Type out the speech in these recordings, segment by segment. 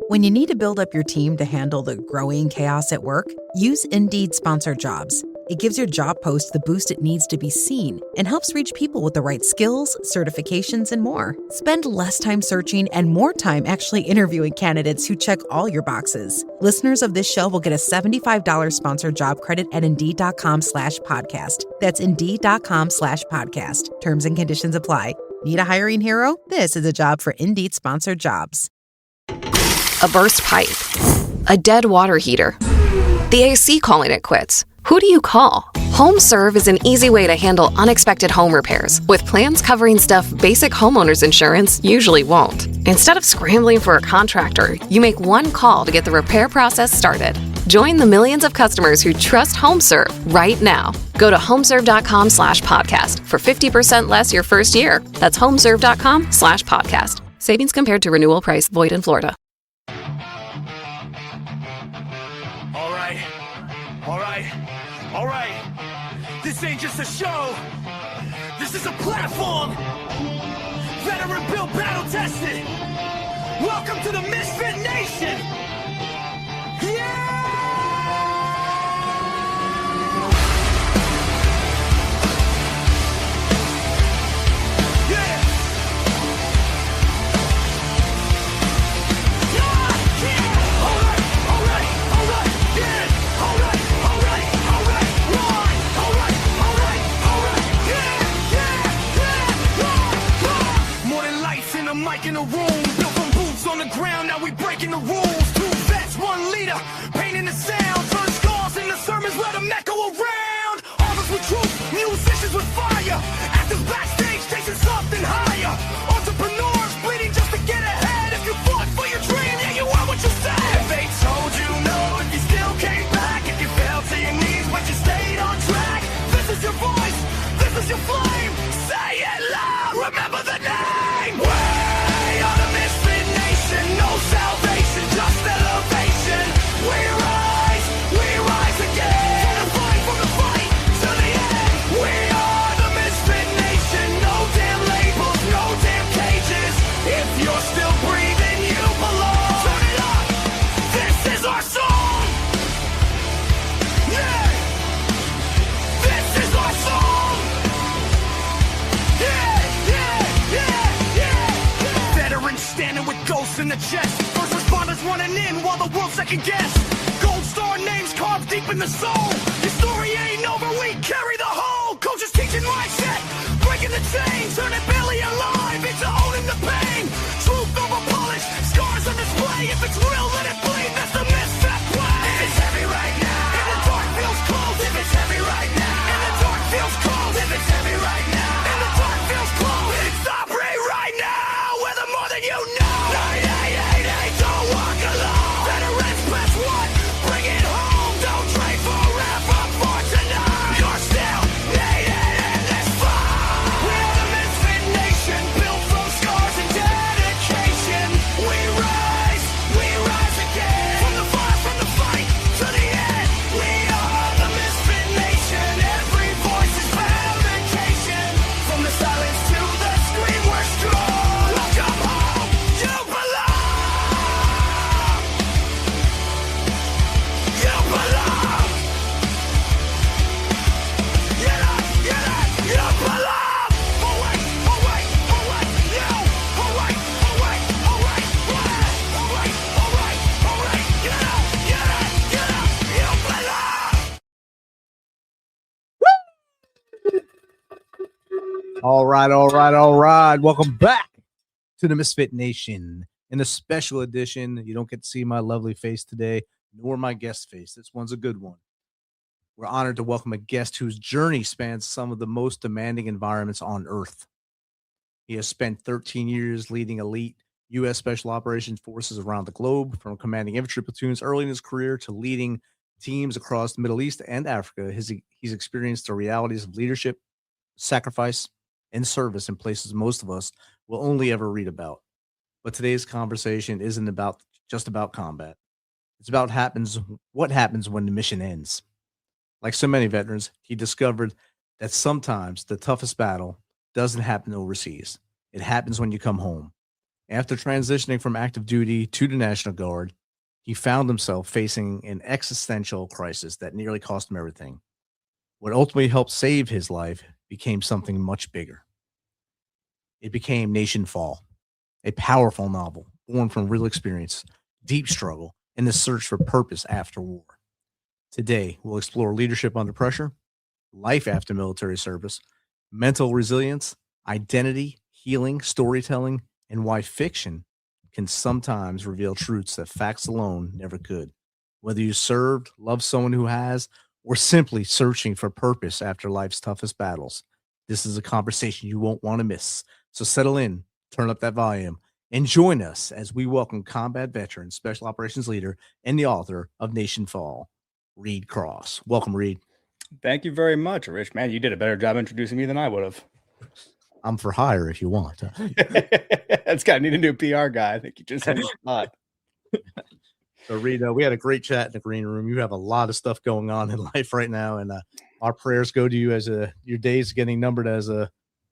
When you need to build up your team to handle the growing chaos at work, use Indeed Sponsored Jobs. It gives your job post the boost it needs to be seen and helps reach people with the right skills, certifications, and more. Spend less time searching and more time actually interviewing candidates who check all your boxes. Listeners of this show will get a $75 sponsored job credit at Indeed.com/podcast. That's Indeed.com/podcast. Terms and conditions apply. Need a hiring hero? This is a job for Indeed Sponsored Jobs. A burst pipe, a dead water heater, the AC calling it quits. Who do you call? HomeServe is an easy way to handle unexpected home repairs with plans covering stuff basic homeowners insurance usually won't. Instead of scrambling for a contractor, you make one call to get the repair process started. Join the millions of customers who trust HomeServe right now. Go to homeserve.com/podcast for 50% less your first year. That's homeserve.com/podcast. Savings compared to renewal price void in Florida. All right. This ain't just a show. This is a platform. Veteran built, battle tested. Welcome to the Misfit Nation. Yeah! Mic in the room, built from boots on the ground, now we breaking the rules. 2 vets, 1 leader, painting the sound, turn scars into sermons, let them echo around. Artists with truth, musicians with fire, actors backstage chasing something higher. Entrepreneurs bleeding just to get ahead. If you fought for your dream, yeah, you are what you said. If they told you no, if you still came back, if you fell to your knees but you stayed on track, this is your voice, this is your flame. Say it loud, remember the name. Salvation, just elevation. We rise again. From the fight to the end. We are the Misfit Nation. No damn labels, no damn cages. If you're still breathing, you belong. Turn it up. This is our song. Yeah. This is our song. Yeah. Veterans standing with ghosts in the chest. First responders running in while the world second guess. Gold star names carved deep in the soul. Your story ain't over, we carry the whole. Coaches teaching mindset, breaking the chain, turning barely alive into owning the pain. Truth over polish, scars on display. If it's real, let it bleed. That's the misfit play. If it's heavy right now, and the dark feels cold. If it's heavy right now, and the dark feels cold. If it's heavy right now, and the dark feels cold. It's Aubrey right now. We're the more than you know. 9888, don't walk alone. Veterans press 1, bring it home. Don't trade forever for tonight. You're still needed in this fight. We are the Misfit Nation, built from scars and dedication. We rise again. From the fire, from the fight to the end. We are the Misfit Nation. Every voice is vindication. From the silence to the scream, we're strong. Welcome home, you belong. You belong. Get up, you belong. Oh wait, you. Oh wait, get up, you belong. All right. Welcome back to the Misfit Nation. In a special edition, you don't get to see my lovely face today, nor my guest face. This one's a good one. We're honored to welcome a guest whose journey spans some of the most demanding environments on Earth. He has spent 13 years leading elite U.S. Special Operations forces around the globe, from commanding infantry platoons early in his career to leading teams across the Middle East and Africa. He's experienced the realities of leadership, sacrifice, and service in places most of us will only ever read about. But today's conversation isn't just about combat. It's about what happens when the mission ends. Like so many veterans, he discovered that sometimes the toughest battle doesn't happen overseas. It happens when you come home. After transitioning from active duty to the National Guard, he found himself facing an existential crisis that nearly cost him everything. What ultimately helped save his life became something much bigger. It became Nation Fall, a powerful novel born from real experience, deep struggle, and the search for purpose after war. Today, we'll explore leadership under pressure, life after military service, mental resilience, identity, healing, storytelling, and why fiction can sometimes reveal truths that facts alone never could. Whether you served, love someone who has, or simply searching for purpose after life's toughest battles, this is a conversation you won't want to miss. So settle in, turn up that volume, and join us as we welcome combat veteran, special operations leader, and the author of Nation Fall, Reid Cross. Welcome, Reid. Thank you very much, Rich. Man, you did a better job introducing me than I would have. I'm for hire if you want. That's got to need a new PR guy. I think you just hit the spot. So, Reid, we had a great chat in the green room. You have a lot of stuff going on in life right now, and our prayers go to you as your days getting numbered as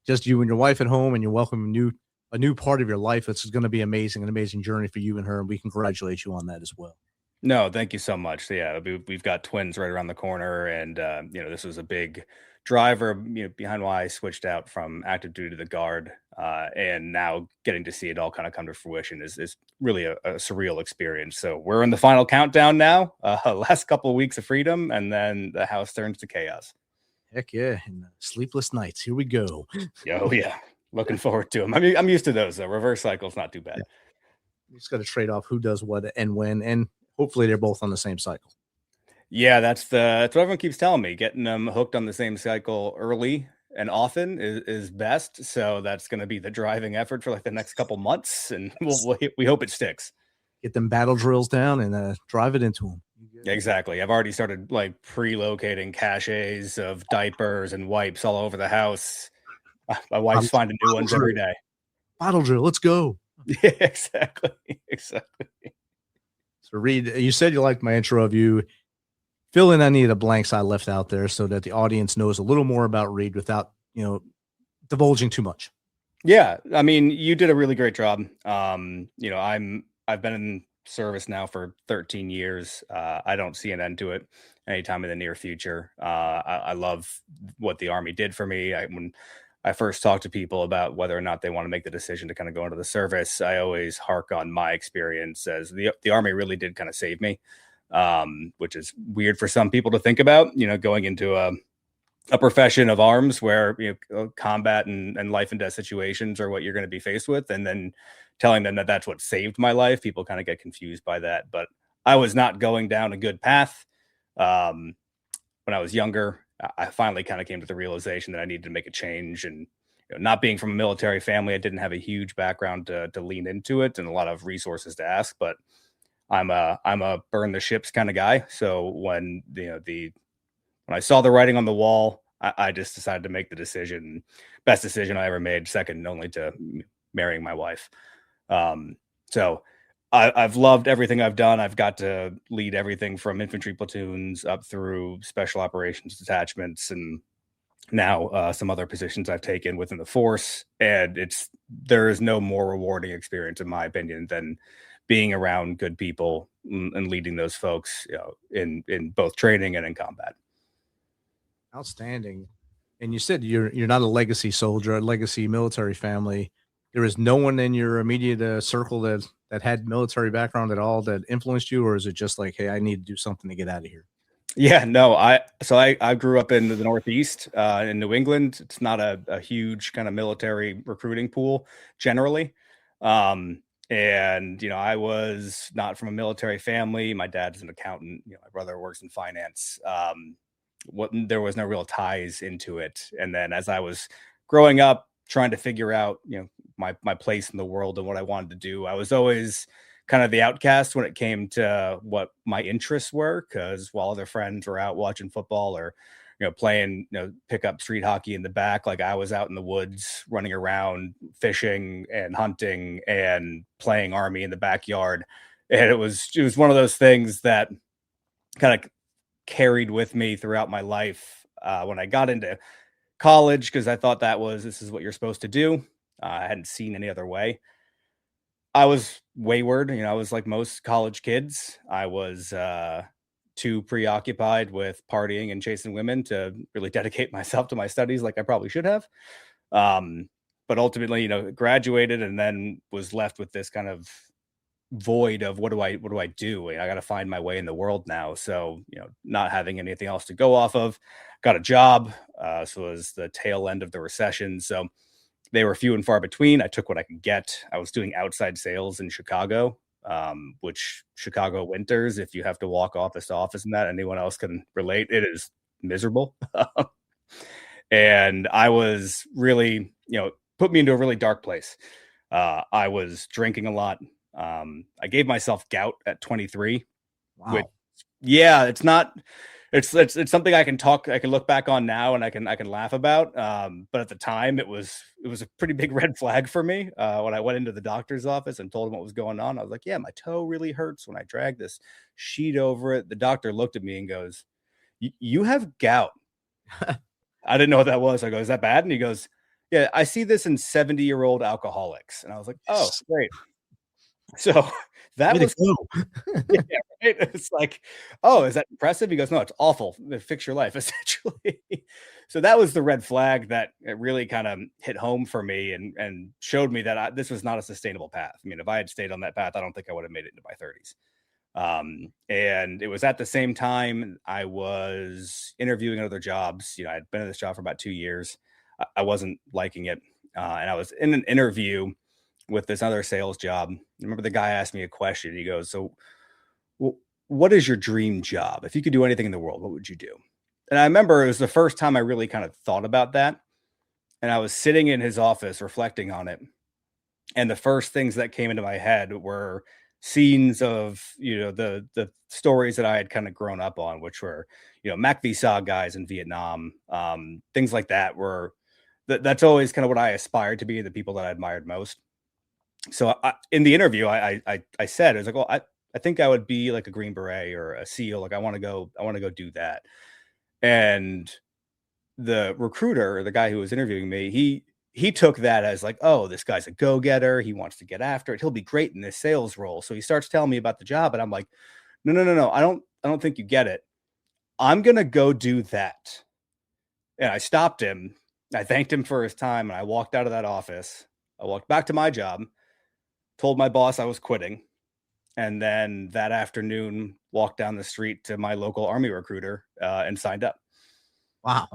just you and your wife at home, and you're welcoming a new part of your life. It's going to be amazing, an amazing journey for you and her, and we congratulate you on that as well. No, thank you so much. So, yeah, we've got twins right around the corner, and this was a big driver, behind why I switched out from active duty to the Guard, and now getting to see it all kind of come to fruition is really a surreal experience. So we're in the final countdown now, last couple of weeks of freedom, and then the house turns to chaos. Heck yeah, and sleepless nights. Here we go. Oh yeah, looking forward to them. I mean, I'm used to those. The reverse cycle's not too bad. Yeah. You just got to trade off who does what and when, and hopefully they're both on the same cycle. Yeah, that's what everyone keeps telling me. Getting them hooked on the same cycle early and often is best. So that's going to be the driving effort for like the next couple months, and we hope it sticks. Get them battle drills down and drive it into them. Exactly. I've already started like pre-locating caches of diapers and wipes all over the house. My wife's finding new ones every day. Battle drill, let's go. Yeah, exactly. So, Reid, you said you liked my intro of you. Fill in any of the blanks I left out there so that the audience knows a little more about Reid without, divulging too much. Yeah, I mean, you did a really great job. I've been in service now for 13 years. I don't see an end to it anytime in the near future. I love what the Army did for me. When I first talk to people about whether or not they want to make the decision to kind of go into the service, I always hark on my experience as the Army really did kind of save me, which is weird for some people to think about, going into a profession of arms where combat and life and death situations are what you're going to be faced with, and then telling them that that's what saved my life. People kind of get confused by that, but I was not going down a good path. When I was younger, I finally kind of came to the realization that I needed to make a change, and not being from a military family, I didn't have a huge background to lean into it and a lot of resources to ask, but I'm a burn the ships kind of guy. So when when I saw the writing on the wall, I just decided to make the decision. Best decision I ever made, second only to marrying my wife. So I've loved everything I've done. I've got to lead everything from infantry platoons up through special operations detachments, and now some other positions I've taken within the force. And there is no more rewarding experience, in my opinion, than being around good people and leading those folks, in both training and in combat. Outstanding. And you said you're not a legacy soldier, a legacy military family. There is no one in your immediate circle that had military background at all that influenced you, or is it just like, hey, I need to do something to get out of here? Yeah, no, I grew up in the Northeast, in New England. It's not a huge kind of military recruiting pool generally. And, I was not from a military family. My dad is an accountant. My brother works in finance. There was no real ties into it. And then as I was growing up, trying to figure out, my place in the world and what I wanted to do, I was always kind of the outcast when it came to what my interests were, because while other friends were out watching football or playing pick up street hockey in the back, like I was out in the woods running around fishing and hunting and playing Army in the backyard. And it was one of those things that kind of carried with me throughout my life. When I got into college, because I thought this is what you're supposed to do. I hadn't seen any other way. I was wayward. I was like most college kids. I was too preoccupied with partying and chasing women to really dedicate myself to my studies like I probably should have. Um, but ultimately, graduated and then was left with this kind of void of what do I do? I got to find my way in the world now. So, not having anything else to go off of, got a job. So it was the tail end of the recession. So they were few and far between. I took what I could get. I was doing outside sales in Chicago, which Chicago winters, if you have to walk office to office and that, anyone else can relate. It is miserable. And I was really, put me into a really dark place. I was drinking a lot. I gave myself gout at 23. Wow. Which, yeah, it's not. It's something I can look back on now and I can laugh about. But at the time it was a pretty big red flag for me. When I went into the doctor's office and told him what was going on, I was like, yeah, my toe really hurts when I drag this sheet over it. The doctor looked at me and goes, you have gout. I didn't know what that was. I go, is that bad? And he goes, yeah, I see this in 70-year-old alcoholics. And I was like, oh, great. So that was yeah, right? It's like, oh, is that impressive? He goes, no, it's awful. Fix your life, essentially. So that was the red flag that it really kind of hit home for me and showed me that this was not a sustainable path. I mean, if I had stayed on that path, I don't think I would have made it into my 30s. And it was at the same time I was interviewing other jobs. I'd been in this job for about 2 years. I wasn't liking it. And I was in an interview with this other sales job. I remember the guy asked me a question. He goes, so what is your dream job? If you could do anything in the world, what would you do? And I remember it was the first time I really kind of thought about that. And I was sitting in his office reflecting on it. And the first things that came into my head were scenes of, the stories that I had kind of grown up on, which were, MACV guys in Vietnam, things like that that's always kind of what I aspired to be, the people that I admired most. So in the interview, I said, I was like, well, I think I would be like a Green Beret or a SEAL. Like I want to go do that. And the recruiter, the guy who was interviewing me, he took that as like, oh, this guy's a go-getter. He wants to get after it. He'll be great in this sales role. So he starts telling me about the job and I'm like, no. I don't think you get it. I'm going to go do that. And I stopped him. I thanked him for his time. And I walked out of that office. I walked back to my job, told my boss I was quitting. And then that afternoon, walked down the street to my local Army recruiter and signed up. Wow.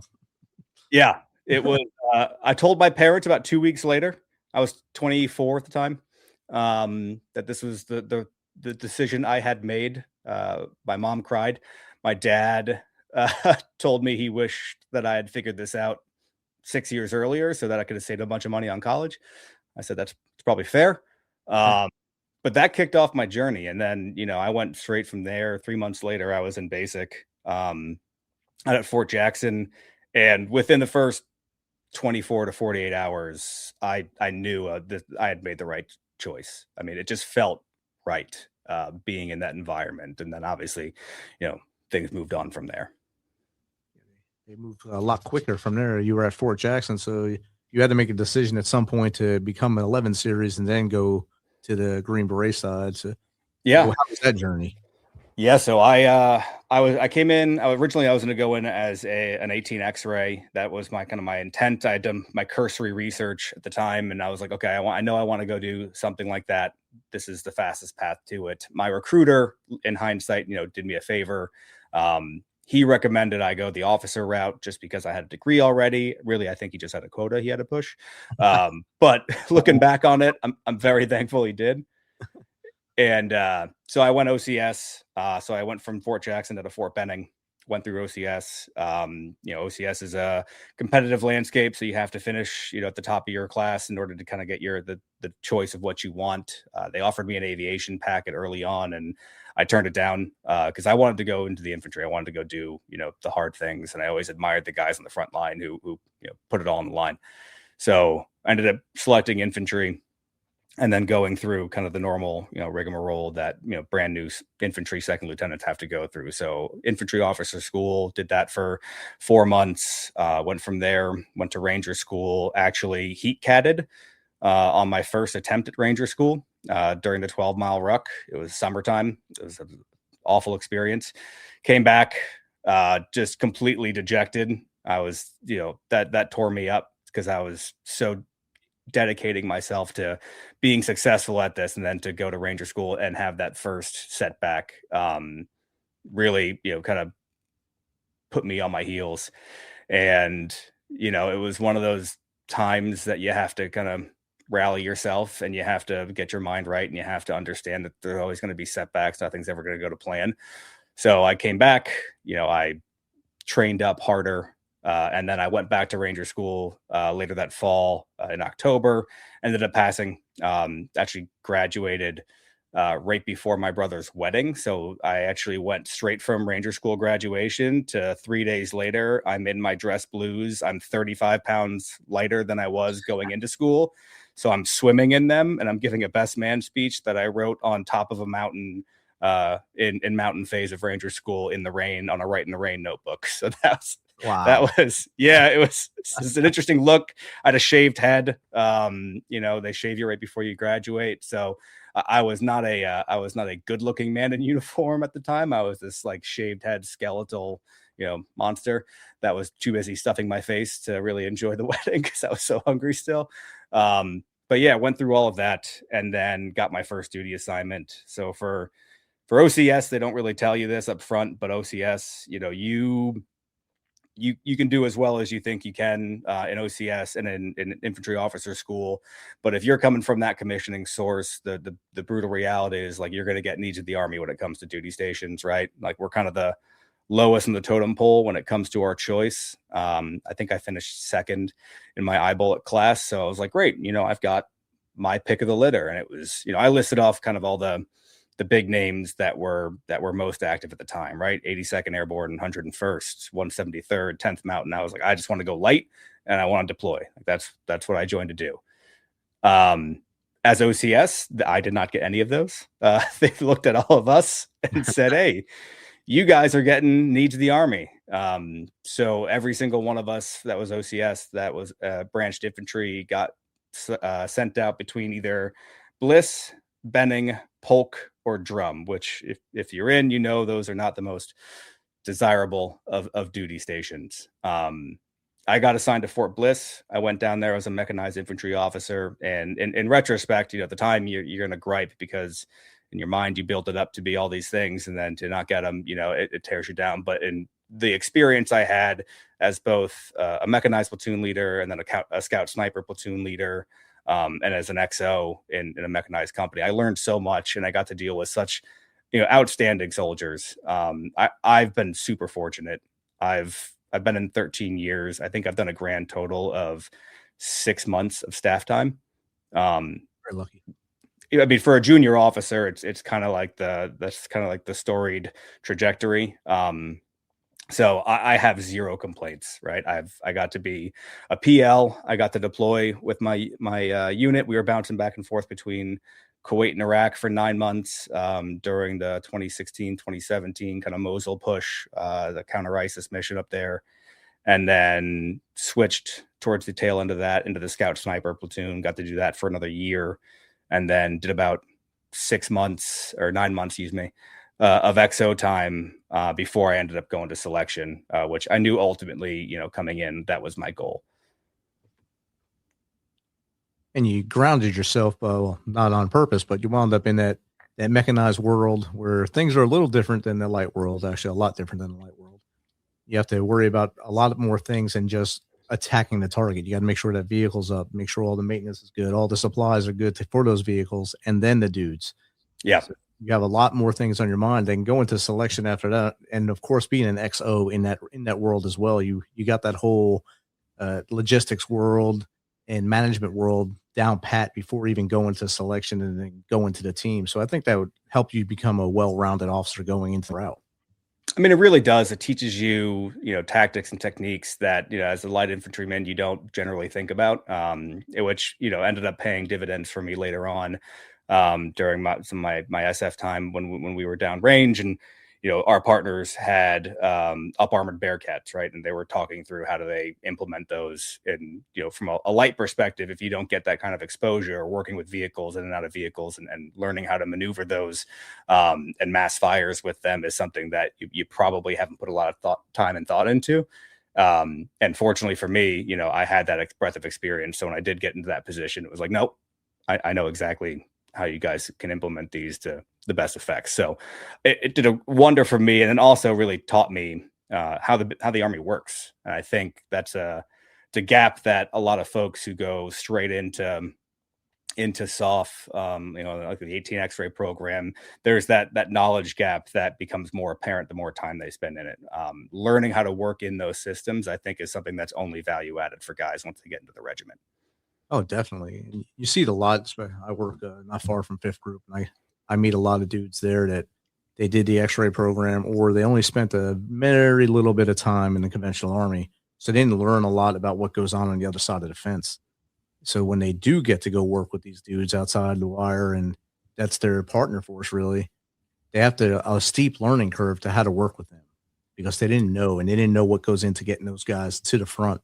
Yeah, it was. I told my parents about 2 weeks later. I was 24 at the time. That this was the decision I had made. My mom cried. My dad told me he wished that I had figured this out 6 years earlier so that I could have saved a bunch of money on college. I said, that's probably fair. But that kicked off my journey. And then, I went straight from there. 3 months later, I was in basic at Fort Jackson. And within the first 24 to 48 hours, I knew that I had made the right choice. I mean, it just felt right being in that environment. And then obviously, things moved on from there. They moved a lot quicker from there. You were at Fort Jackson, so you had to make a decision at some point to become an 11 series and then go to the Green Beret side. So yeah, how was that journey? Yeah, so I came in. Originally, I was going to go in as an 18 X-ray. That was my intent. I had done my cursory research at the time, and I was like, okay, I know I want to go do something like that. This is the fastest path to it. My recruiter, in hindsight, did me a favor. He recommended I go the officer route just because I had a degree already. Really, I think he just had a quota he had to push. But looking back on it, I'm very thankful he did. And so I went OCS. So I went from Fort Jackson to Fort Benning, went through OCS. OCS is a competitive landscape, so you have to finish, at the top of your class in order to kind of get the choice of what you want. They offered me an aviation packet early on, and I turned it down because I wanted to go into the infantry. I wanted to go do, the hard things, and I always admired the guys on the front line who put it all on the line. So I ended up selecting infantry. And then going through kind of the normal, rigmarole that, brand new infantry second lieutenants have to go through. So infantry officer school, did that for 4 months, went from there, went to Ranger school, actually heat catted on my first attempt at Ranger school. during the 12-mile ruck. It was summertime. It was an awful experience. Came back just completely dejected. I was, that tore me up because I was so dedicating myself to being successful at this, and then to go to Ranger School and have that first setback really, kind of put me on my heels. And, it was one of those times that you have to kind of rally yourself, and you have to get your mind right, and you have to understand that there's always going to be setbacks. Nothing's ever going to go to plan. So I came back, I trained up harder. And then I went back to Ranger School later that fall in October, ended up passing, actually graduated right before my brother's wedding. So I actually went straight from Ranger School graduation to 3 days later. I'm in my dress blues. I'm 35 pounds lighter than I was going into school. So I'm swimming in them, and I'm giving a best man speech that I wrote on top of a mountain in mountain phase of Ranger School in the rain on a Write in the Rain notebook. So it was an interesting look. I had a shaved head. They shave you right before you graduate. So I was not a good looking man in uniform at the time. I was this like shaved head skeletal, monster that was too busy stuffing my face to really enjoy the wedding because I was so hungry still. But yeah, went through all of that and then got my first duty assignment. So for OCS, they don't really tell you this up front, but OCS, you can do as well as you think you can in OCS and in infantry officer school. But if you're coming from that commissioning source, the brutal reality is like you're going to get needs of the Army when it comes to duty stations, right? Like we're kind of the lowest in the totem pole when it comes to our choice. I think I finished second in my I-bullet class. So I was like, great, I've got my pick of the litter. And it was, I listed off kind of all the big names that were most active at the time, right? 82nd Airborne, 101st, 173rd, 10th Mountain. I was like, I just want to go light and I want to deploy. That's what I joined to do. As OCS, I did not get any of those. They looked at all of us and said, hey, you guys are getting needs of the Army. So every single one of us that was OCS, that was branched infantry, got sent out between either Bliss, Benning, Polk, or Drum, which if you're in, those are not the most desirable of duty stations. I got assigned to Fort Bliss. I went down there as a mechanized infantry officer. And in retrospect, at the time you're going to gripe because in your mind, you built it up to be all these things, and then to not get them, it tears you down. But in the experience I had as both a mechanized platoon leader and then a scout sniper platoon leader, and as an XO in a mechanized company, I learned so much, and I got to deal with such, outstanding soldiers. I've been super fortunate. I've been in 13 years. I think I've done a grand total of 6 months of staff time. Very lucky. I mean, for a junior officer, it's kind of like the storied trajectory. So I have zero complaints, right? I got to be a PL. I got to deploy with my unit. We were bouncing back and forth between Kuwait and Iraq for 9 months during the 2016, 2017 kind of Mosul push, the counter ISIS mission up there, and then switched towards the tail end of that into the scout sniper platoon. Got to do that for another year. And then did about 9 months, of XO time before I ended up going to selection, which I knew ultimately, coming in, that was my goal. And you grounded yourself, not on purpose, but you wound up in that mechanized world where things are a little different than the light world, actually a lot different than the light world. You have to worry about a lot more things than just attacking the target. You got to make sure that vehicle's up, make sure all the maintenance is good, all the supplies are good for those vehicles, and then the dudes. Yeah. So you have a lot more things on your mind than go into selection after that. And of course, being an XO in that world as well, you got that whole logistics world and management world down pat before even going to selection and then going to the team. So I think that would help you become a well-rounded officer going into the route. I mean, it really does. It teaches you, tactics and techniques that, as a light infantryman, you don't generally think about, which, ended up paying dividends for me later on during my SF time when we were downrange. And, our partners had up armored Bearcats, right? And they were talking through how do they implement those. And, from a light perspective, if you don't get that kind of exposure or working with vehicles in and out of vehicles and learning how to maneuver those and mass fires with them is something that you probably haven't put a lot of time and thought into. And fortunately for me, I had that breadth of experience. So when I did get into that position, it was like, nope, I know exactly how you guys can implement these to the best effects. So it did a wonder for me, and then also really taught me how the Army works. And I think that's a gap that a lot of folks who go straight into SOF, like the 18 X-ray program, there's that knowledge gap that becomes more apparent the more time they spend in it. Learning how to work in those systems, I think, is something that's only value added for guys once they get into the regiment. Oh, definitely. And you see it a lot. I work not far from 5th Group, and I meet a lot of dudes there that they did the X-ray program, or they only spent a very little bit of time in the conventional Army. So they didn't learn a lot about what goes on the other side of the fence. So when they do get to go work with these dudes outside the wire, and that's their partner force, really, they have a steep learning curve to how to work with them, because they didn't know, and they didn't know what goes into getting those guys to the front.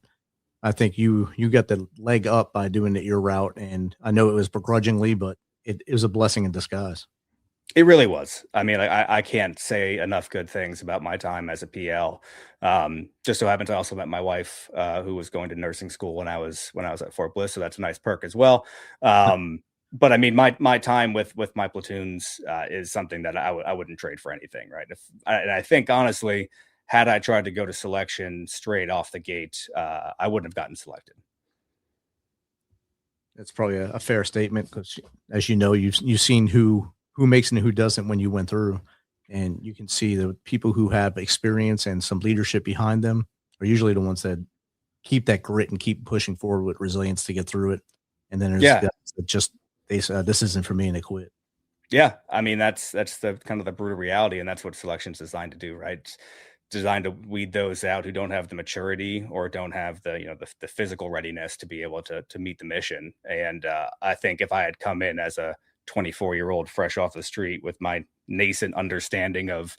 I think you got the leg up by doing the ear route, and I know it was begrudgingly, but it was a blessing in disguise. It really was. I mean, I can't say enough good things about my time as a PL. Just so happens I also met my wife, who was going to nursing school when I was at Fort Bliss, so that's a nice perk as well. But I mean, my time with my platoons is something that I wouldn't trade for anything, right? And I think honestly, had I tried to go to selection straight off the gate, I wouldn't have gotten selected. That's probably a fair statement, because, as you know, you've seen who makes and who doesn't when you went through, and you can see the people who have experience and some leadership behind them are usually the ones that keep that grit and keep pushing forward with resilience to get through it. And then there's guys that just they say, this isn't for me, and they quit. Yeah, I mean that's the kind of the brutal reality, and that's what selection's designed to do, right? It's designed to weed those out who don't have the maturity or don't have the the physical readiness to be able to meet the mission. And I think if I had come in as a 24-year-old fresh off the street with my nascent understanding of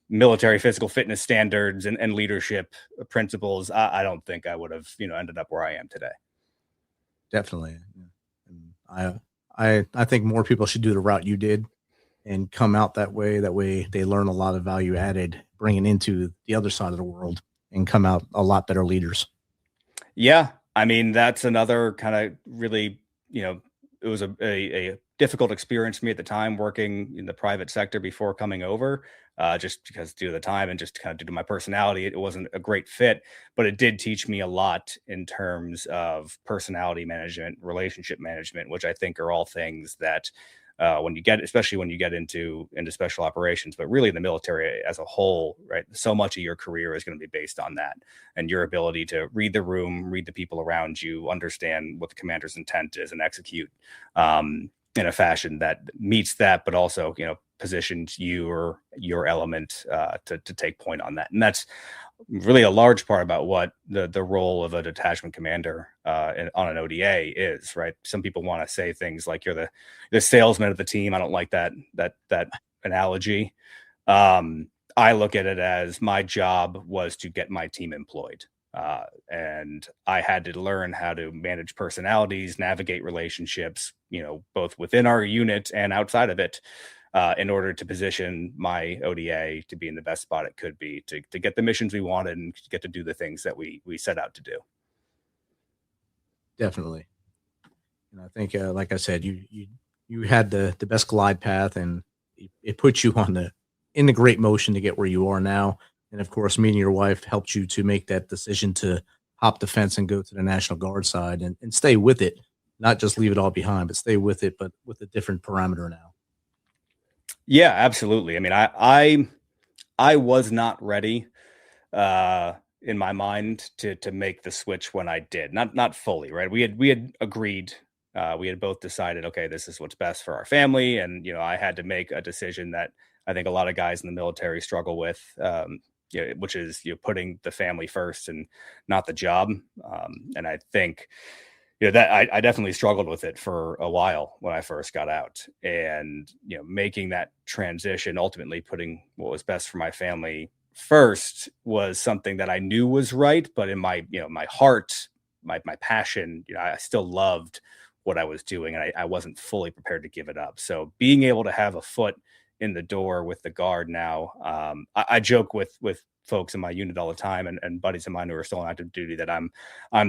military physical fitness standards and leadership principles, I don't think I would have ended up where I am today. Definitely. And I think more people should do the route you did and come out that way. That way they learn a lot of value added, bringing into the other side of the world, and come out a lot better leaders. Yeah. I mean, that's another kind of really, it was a difficult experience for me at the time working in the private sector before coming over, just because due to the time and just kind of due to my personality, it wasn't a great fit, but it did teach me a lot in terms of personality management, relationship management, which I think are all things that especially when you get into special operations, but really the military as a whole, right? So much of your career is going to be based on that, and your ability to read the room, read the people around you, understand what the commander's intent is, and execute in a fashion that meets that, but also, positions you or your element to take point on that. And that's really a large part about what the role of a detachment commander on an ODA is, right? Some people want to say things like you're the salesman of the team. I don't like that analogy. I look at it as my job was to get my team employed. And I had to learn how to manage personalities, navigate relationships, both within our unit and outside of it, in order to position my ODA to be in the best spot it could be, to get the missions we wanted and get to do the things that we set out to do. Definitely. And I think, like I said, you had the best glide path, and it put you in the great motion to get where you are now. And of course, meeting your wife helped you to make that decision to hop the fence and go to the National Guard side and stay with it, not just leave it all behind, but stay with it, but with a different parameter now. Yeah, absolutely. I mean, I was not ready in my mind to make the switch when I did. Not fully, right? We had agreed, we had both decided, okay, this is what's best for our family, and I had to make a decision that I think a lot of guys in the military struggle with, which is putting the family first and not the job. And I think that I definitely struggled with it for a while when I first got out, and making that transition, ultimately putting what was best for my family first, was something that I knew was right, but in my my heart, my passion, I still loved what I was doing, and I wasn't fully prepared to give it up. So being able to have a foot in the door with the Guard now, I joke with folks in my unit all the time, and buddies of mine who are still on active duty, that I'm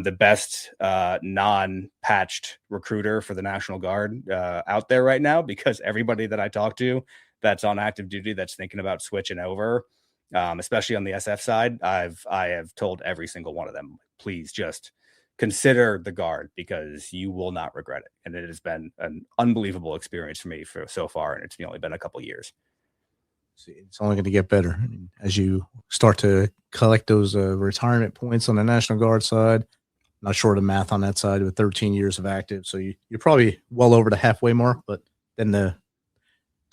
the best non-patched recruiter for the National Guard out there right now, because everybody that I talk to that's on active duty that's thinking about switching over, especially on the SF side, I have told every single one of them, please just consider the Guard, because you will not regret it. And it has been an unbelievable experience for me for so far, and it's only been a couple years. See, it's only going to get better. I mean, as you start to collect those retirement points on the National Guard side. Not sure of the math on that side with 13 years of active. So you're probably well over the halfway mark, but then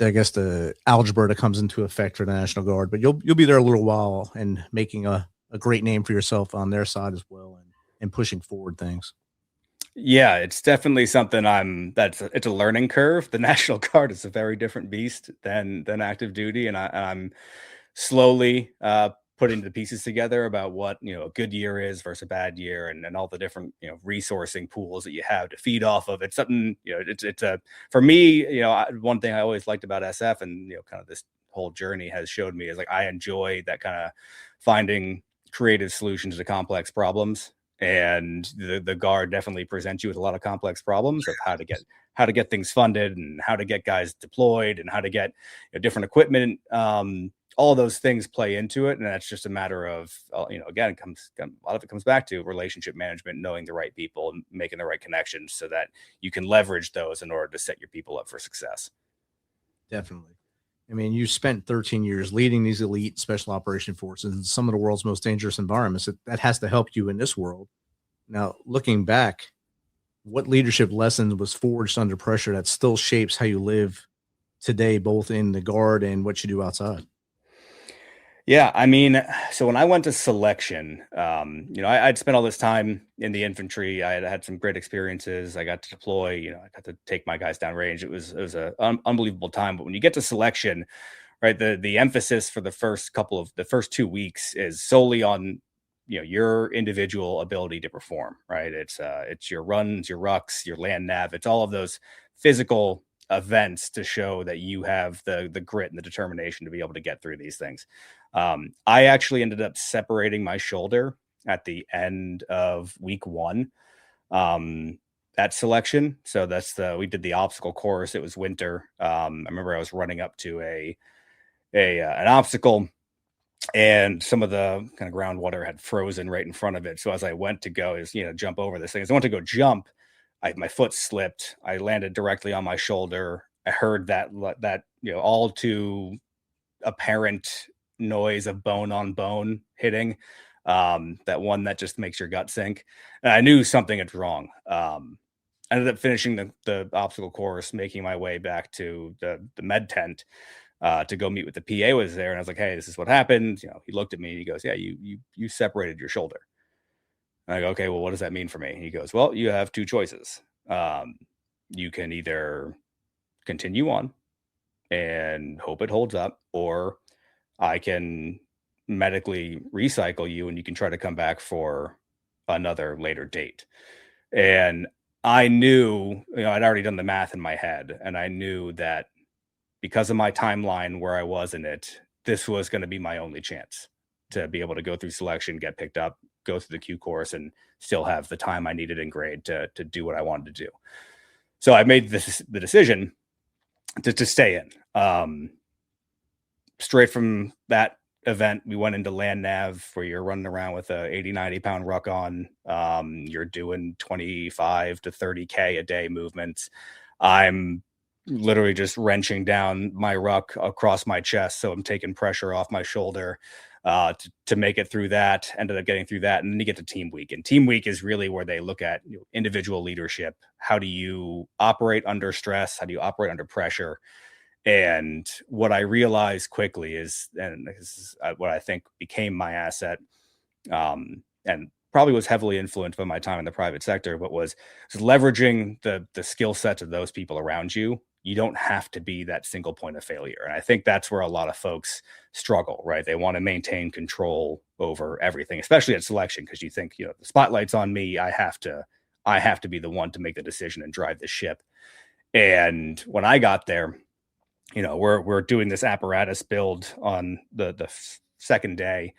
I guess the algebra that comes into effect for the National Guard, but you'll be there a little while and making a great name for yourself on their side as well, and pushing forward things. Yeah, it's definitely something it's a learning curve. The National Guard is a very different beast than active duty. And I'm slowly putting the pieces together about what, a good year is versus a bad year, and all the different, resourcing pools that you have to feed off of. It's something, it's for me, one thing I always liked about SF, and, kind of this whole journey has showed me, is like, I enjoy that kind of finding creative solutions to complex problems. And the Guard definitely presents you with a lot of complex problems of how to get things funded, and how to get guys deployed, and how to get different equipment. All of those things play into it, and that's just a matter of again, a lot of it comes back to relationship management, knowing the right people and making the right connections, so that you can leverage those in order to set your people up for success. Definitely. I mean, you spent 13 years leading these elite special operation forces in some of the world's most dangerous environments. That has to help you in this world. Now, looking back, what leadership lessons was forged under pressure that still shapes how you live today, both in the Guard and what you do outside? Yeah, I mean, so when I went to selection, I'd spent all this time in the infantry. I had some great experiences. I got to deploy. I got to take my guys downrange. It was a unbelievable time. But when you get to selection, right, the emphasis for the first 2 weeks is solely on your individual ability to perform. Right, it's your runs, your rucks, your land nav. It's all of those physical events to show that you have the grit and the determination to be able to get through these things. I actually ended up separating my shoulder at the end of week 1 at selection. So we did the obstacle course. It was winter. I remember I was running up to an obstacle, and some of the kind of groundwater had frozen right in front of it. So as I went to go jump over this thing, as I went to go jump, my foot slipped. I landed directly on my shoulder. I heard that all too apparent noise of bone on bone hitting, that one that just makes your gut sink. And I knew something had wrong. I ended up finishing the obstacle course, making my way back to the med tent to go meet with the PA was there. And I was like, hey, this is what happened. He looked at me and he goes, yeah, you separated your shoulder. And I go, okay, well, what does that mean for me? He goes, well, you have 2 choices. You can either continue on and hope it holds up, or I can medically recycle you and you can try to come back for another later date. And I knew, I'd already done the math in my head, and I knew that because of my timeline where I was in it, this was going to be my only chance to be able to go through selection, get picked up, go through the Q course, and still have the time I needed in grade to do what I wanted to do. So I made the decision to stay in. Straight from that event, we went into land nav, where you're running around with a 80-90 pound ruck on. You're doing 25 to 30K a day movements. I'm literally just wrenching down my ruck across my chest, so I'm taking pressure off my shoulder to make it through that. Ended up getting through that, and then you get to team week. And team week is really where they look at individual leadership. How do you operate under stress? How do you operate under pressure? And what I realized quickly is, and this is what I think became my asset, and probably was heavily influenced by my time in the private sector, but was leveraging the skill sets of those people around you. You don't have to be that single point of failure. And I think that's where a lot of folks struggle, right? They want to maintain control over everything, especially at selection, because you think, the spotlight's on me. I have to be the one to make the decision and drive the ship. And when I got there, we're doing this apparatus build on the second day.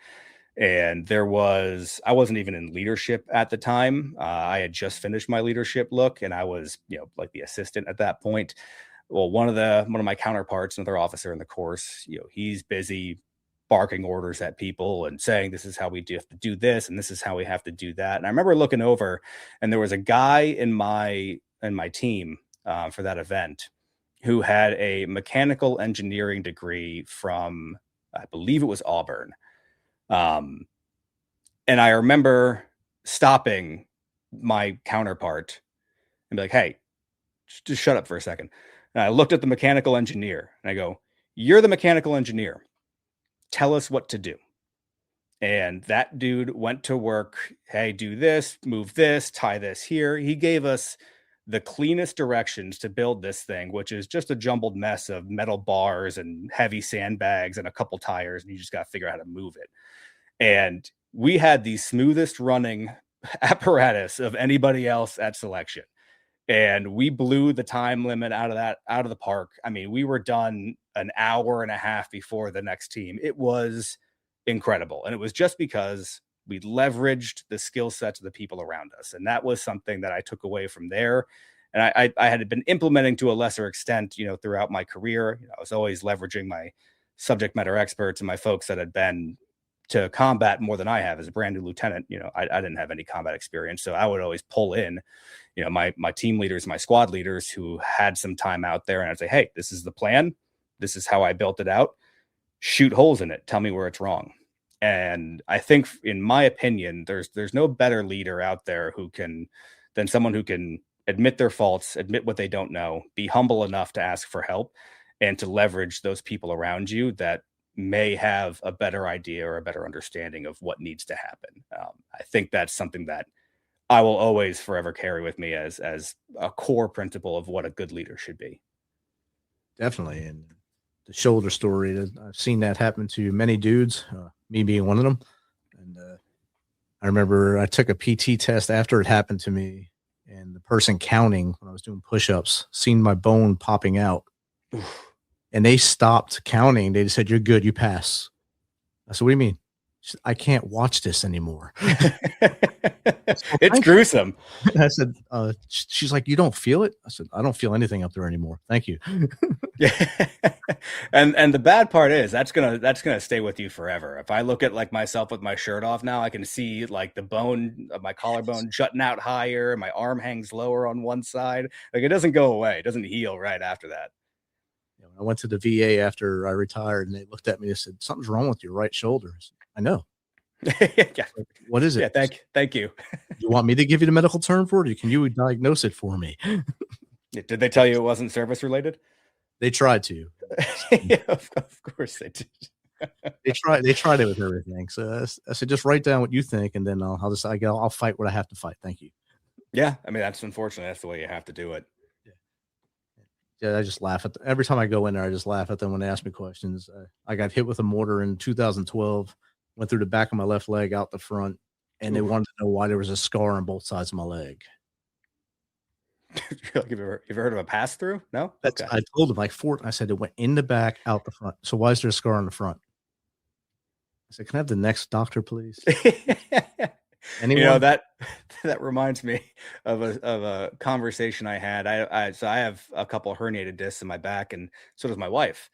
And I wasn't even in leadership at the time. I had just finished my leadership look, and I was, like the assistant at that point. Well, one of my counterparts, another officer in the course, he's busy barking orders at people and saying, this is how we have to do this, and this is how we have to do that. And I remember looking over, and there was a guy in my team for that event who had a mechanical engineering degree from, I believe it was Auburn. And I remember stopping my counterpart and be like, hey, just shut up for a second. And I looked at the mechanical engineer and I go, you're the mechanical engineer. Tell us what to do. And that dude went to work. Hey, do this, move this, tie this here. He gave us the cleanest directions to build this thing, which is just a jumbled mess of metal bars and heavy sandbags and a couple tires. And you just got to figure out how to move it. And we had the smoothest running apparatus of anybody else at selection. And we blew the time limit out of the park. I mean, we were done an hour and a half before the next team. It was incredible. And it was just because we leveraged the skill sets of the people around us. And that was something that I took away from there. And I had been implementing to a lesser extent, throughout my career. I was always leveraging my subject matter experts and my folks that had been to combat more than I have as a brand new lieutenant. I didn't have any combat experience. So I would always pull in, my team leaders, my squad leaders who had some time out there. And I'd say, hey, this is the plan. This is how I built it out. Shoot holes in it. Tell me where it's wrong. And I think, in my opinion, there's no better leader out there than someone who can admit their faults, admit what they don't know, be humble enough to ask for help, and to leverage those people around you that may have a better idea or a better understanding of what needs to happen. I think that's something that I will always forever carry with me as a core principle of what a good leader should be. Definitely. And the shoulder story, I've seen that happen to many dudes, me being one of them. And I remember I took a PT test after it happened to me, and the person counting when I was doing push-ups seen my bone popping out. And they stopped counting. They just said, you're good. You pass. I said, what do you mean? She said, I can't watch this anymore. It's gruesome. I said, she's like, you don't feel it? I said, I don't feel anything up there anymore. Thank you. Yeah. And the bad part is that's gonna stay with you forever. If I look at like myself with my shirt off now, I can see like the bone of my collarbone jutting out higher. My arm hangs lower on one side. Like, it doesn't go away. It doesn't heal right after that. I went to the VA after I retired, and they looked at me and said, something's wrong with your right shoulder. I said, I know. Yeah. Like, what is it? Yeah, thank you. You want me to give you the medical term for it, or can you diagnose it for me? Did they tell you it wasn't service related? They tried to. Yeah, of course they did. They tried it with everything. So I said, just write down what you think, and then I'll fight what I have to fight. Thank you. Yeah, I mean, that's unfortunate. That's the way you have to do it. Yeah, I just laugh at every time I go in there. I just laugh at them when they ask me questions. I got hit with a mortar in 2012, went through the back of my left leg out the front, and they wanted to know why there was a scar on both sides of my leg. Have you ever heard of a pass through? No? Okay. I told them I said it went in the back, out the front. So why is there a scar on the front? I said, can I have the next doctor, please? Anyone? That reminds me of a conversation I had. I have a couple of herniated discs in my back, and so does my wife.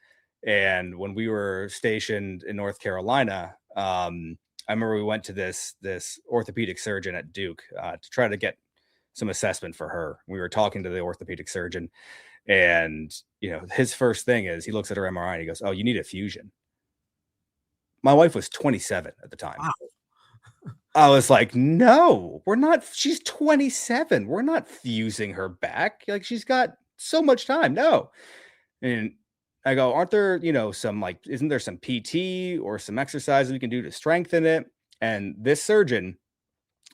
And when we were stationed in North Carolina, I remember we went to this orthopedic surgeon at Duke to try to get some assessment for her. We were talking to the orthopedic surgeon, and his first thing is he looks at her MRI and he goes, "Oh, you need a fusion." My wife was 27 at the time. Wow. I was like, no, we're not. She's 27. We're not fusing her back. Like, she's got so much time. No. And I go, aren't there, isn't there some PT or some exercises we can do to strengthen it? And this surgeon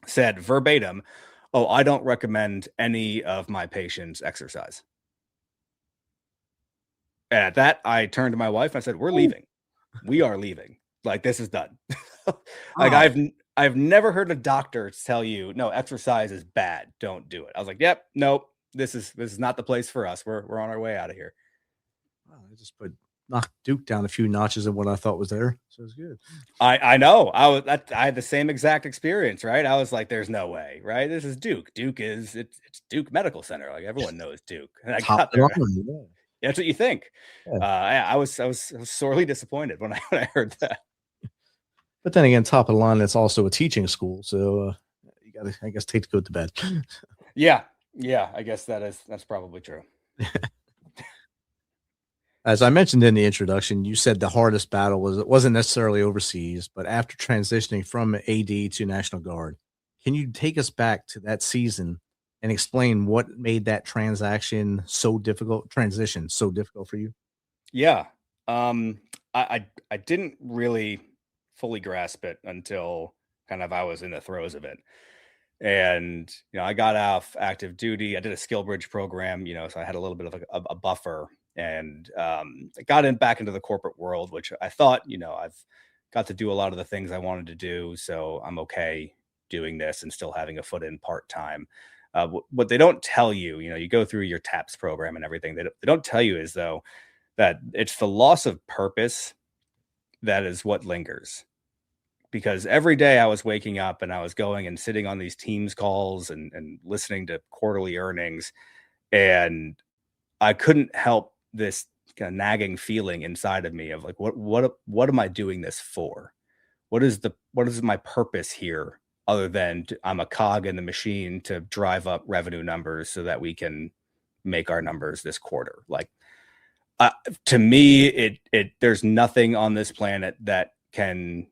said verbatim, "Oh, I don't recommend any of my patients exercise." And at that, I turned to my wife. I said, "We're leaving. We are leaving. Like, this is done." Like, Wow. I've never heard a doctor tell you, "No, exercise is bad. Don't do it." I was like, "Yep, nope. This is not the place for us. We're on our way out of here." Wow, I just knocked Duke down a few notches in what I thought was there. So it's good. I know. I had the same exact experience, right? I was like, "There's no way, right? This is Duke. It's Duke Medical Center. Like, everyone knows Duke." And I Top got of the there. line, yeah. That's what you think. Yeah. I was sorely disappointed when I heard that. But then again, top of the line, it's also a teaching school. So you got to, I guess, take the goat to bed. Yeah, yeah. I guess that's probably true. As I mentioned in the introduction, you said the hardest battle wasn't necessarily overseas, but after transitioning from AD to National Guard. Can you take us back to that season and explain what made that transition so difficult for you? Yeah. I didn't really fully grasp it until kind of I was in the throes of it. And I got off active duty. I did a skill bridge program, so I had a little bit of a buffer, and I got back into the corporate world, which I thought, I've got to do a lot of the things I wanted to do, so I'm okay doing this and still having a foot in part time. What they don't tell you, you go through your TAPS program and everything. They don't tell you is though that it's the loss of purpose that is what lingers, because every day I was waking up and I was going and sitting on these Teams calls and listening to quarterly earnings, and I couldn't help this kind of nagging feeling inside of me of like, what am I doing this for? What is my purpose here, other than I'm a cog in the machine to drive up revenue numbers so that we can make our numbers this quarter? Like, uh, to me, it there's nothing on this planet that can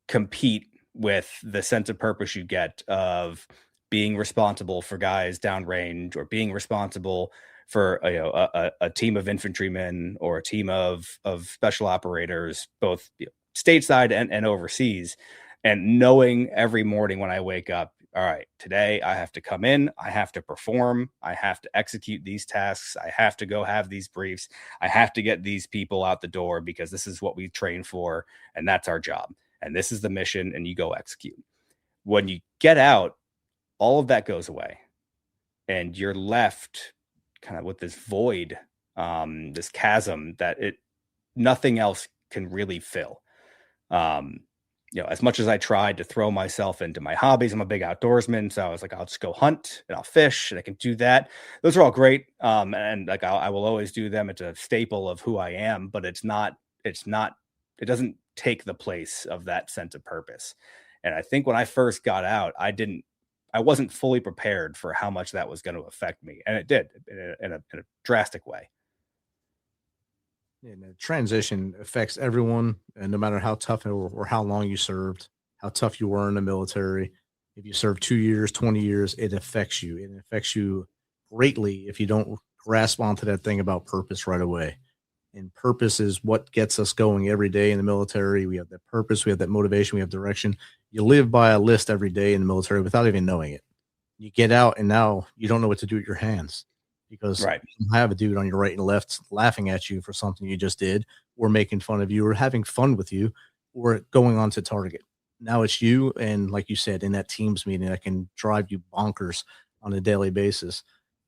compete with the sense of purpose you get of being responsible for guys downrange, or being responsible for a team of infantrymen or a team of special operators, both stateside and overseas, and knowing every morning when I wake up, all right, today I have to come in, I have to perform, I have to execute these tasks, I have to go have these briefs, I have to get these people out the door because this is what we train for, and that's our job, and this is the mission, and you go execute. When you get out, all of that goes away, and you're left kind of with this void, this chasm that nothing else can really fill. Um, as much as I tried to throw myself into my hobbies, I'm a big outdoorsman. So I was like, I'll just go hunt and I'll fish and I can do that. Those are all great. And like, I will always do them. It's a staple of who I am, but it doesn't take the place of that sense of purpose. And I think when I first got out, I wasn't fully prepared for how much that was going to affect me. And it did in a drastic way. And the transition affects everyone, and no matter how tough or how long you served, how tough you were in the military. If you serve 2 years, 20 years, it affects you. It affects you greatly if you don't grasp onto that thing about purpose right away. And purpose is what gets us going every day in the military. We have that purpose, we have that motivation, we have direction. You live by a list every day in the military without even knowing it. You get out, and now you don't know what to do with your hands, because Right. you have a dude on your right and left laughing at you for something you just did, or making fun of you, or having fun with you, or going on to target. Now it's you, and like you said, in that Teams meeting that can drive you bonkers on a daily basis.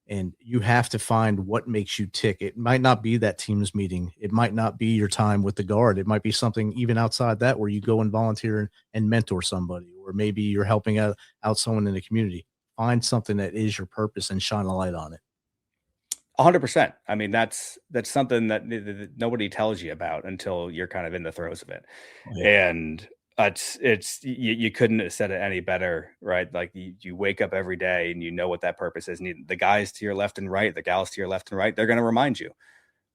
And you have to find what makes you tick. It might not be that Teams meeting. It might not be your time with the guard. It might be something even outside that, where you go and volunteer and mentor somebody, or maybe you're helping out someone in the community. Find something that is your purpose and shine a light on it. 100%. I mean, that's something that nobody tells you about until you're kind of in the throes of it. Yeah. And you couldn't have said it any better, right? Like, you wake up every day and you know what that purpose is. And the guys to your left and right, the gals to your left and right, they're going to remind you.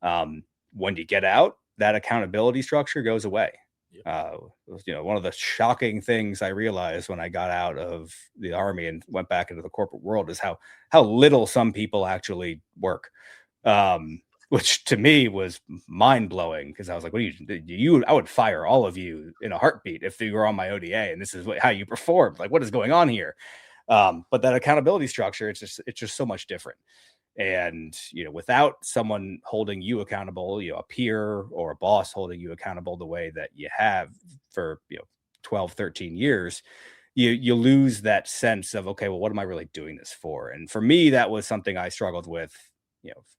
When you get out, that accountability structure goes away. One of the shocking things I realized when I got out of the Army and went back into the corporate world is how little some people actually work. which to me was mind blowing because I was like, what do you, I would fire all of you in a heartbeat if you were on my ODA and this is how you performed. Like, what is going on here? But that accountability structure, it's just so much different. And, without someone holding you accountable, a peer or a boss holding you accountable the way that you have for, 12, 13 years, you lose that sense of, okay, well, what am I really doing this for? And for me, that was something I struggled with.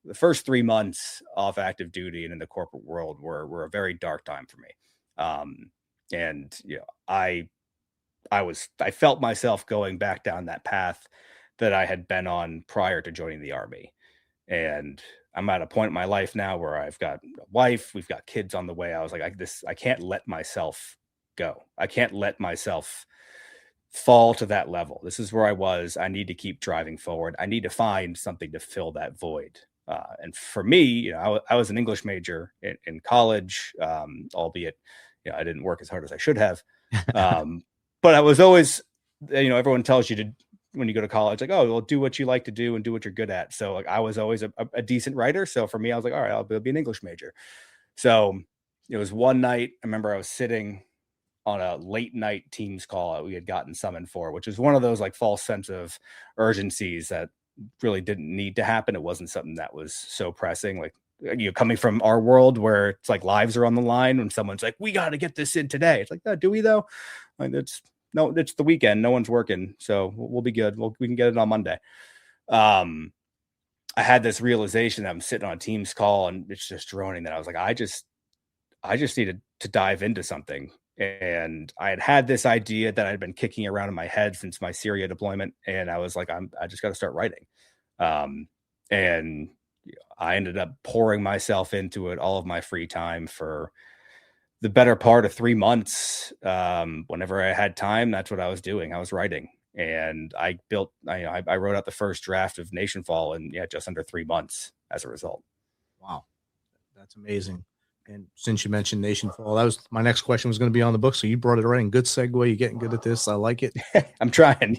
The first 3 months off active duty and in the corporate world were a very dark time for me. And I felt myself going back down that path that I had been on prior to joining the Army. And I'm at a point in my life now where I've got a wife, we've got kids on the way. I was like, I can't let myself go. I can't let myself fall to that level. This is where I was. I need to keep driving forward. I need to find something to fill that void. And for me, I was an English major in college, albeit, I didn't work as hard as I should have. But I was always, everyone tells you to, when you go to college, like, oh, well, do what you like to do and do what you're good at. So like, I was always a decent writer. So for me, I was like, all right, I'll be an English major. So it was one night, I remember I was sitting on a late night Teams call that we had gotten summoned for, which is one of those like false sense of urgencies that really didn't need to happen. It wasn't something that was so pressing. Like, coming from our world where it's like lives are on the line when someone's like, we got to get this in today. It's like, oh, do we though? Like, it's the weekend. No one's working. So we'll be good. We can get it on Monday. I had this realization that I'm sitting on a Teams call and it's just droning that I was like, I just needed to dive into something. And I had this idea that I'd been kicking around in my head since my Syria deployment. And I was like, I just got to start writing. And I ended up pouring myself into it, all of my free time for the better part of 3 months. Whenever I had time, that's what I was doing. I was writing, and I wrote out the first draft of Nationfall in just under 3 months as a result. Wow. That's amazing. And since you mentioned Nationfall, that was my next question was going to be on the book. So you brought it right in. Good segue. You're getting good at this. I like it. I'm trying,